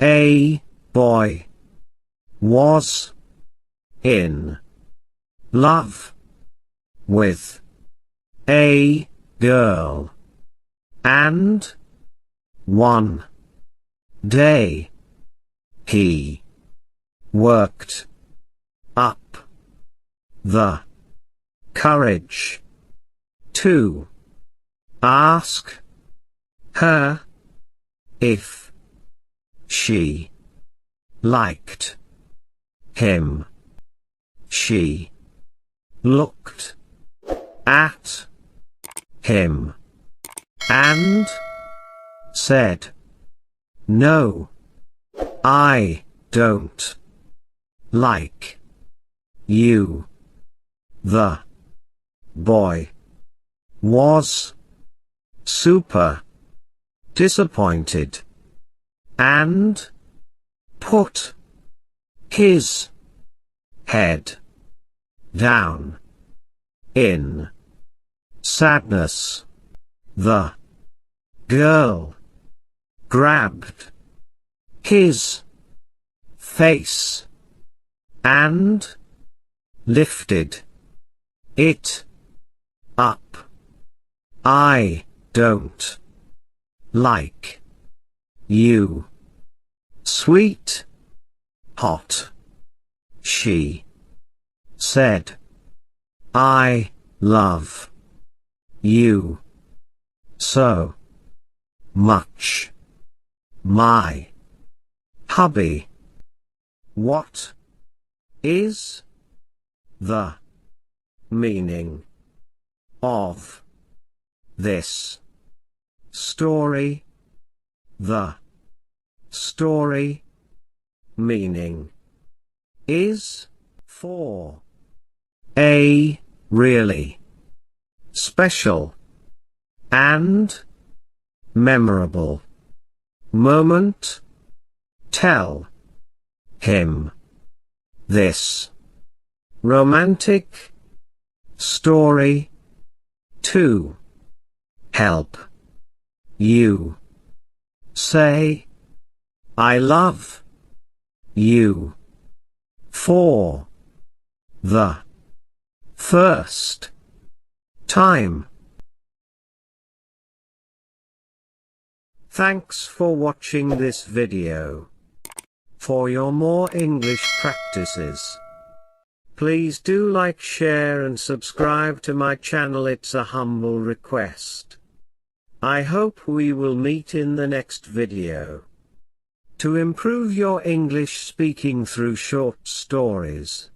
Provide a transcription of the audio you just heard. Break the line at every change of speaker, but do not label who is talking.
A boy was in love with a girl, and one day he worked up the courage to ask her if she liked him. She looked at him and said, "No, I don't like you." The boy was super disappointed and put his head down in sadness. The girl grabbed his face and lifted it up. "I don't like you, sweet hot," she said. "I love you so much, my hubby." What is the meaning of this story? The story meaning is for a really special and memorable moment. Tell him this romantic story to help you say "I love you" for the first time. Thanks for watching this video. For your more English practices, please do like, share and subscribe to my channel. It's a humble request. I hope we will meet in the next video. To improve your English speaking through short stories,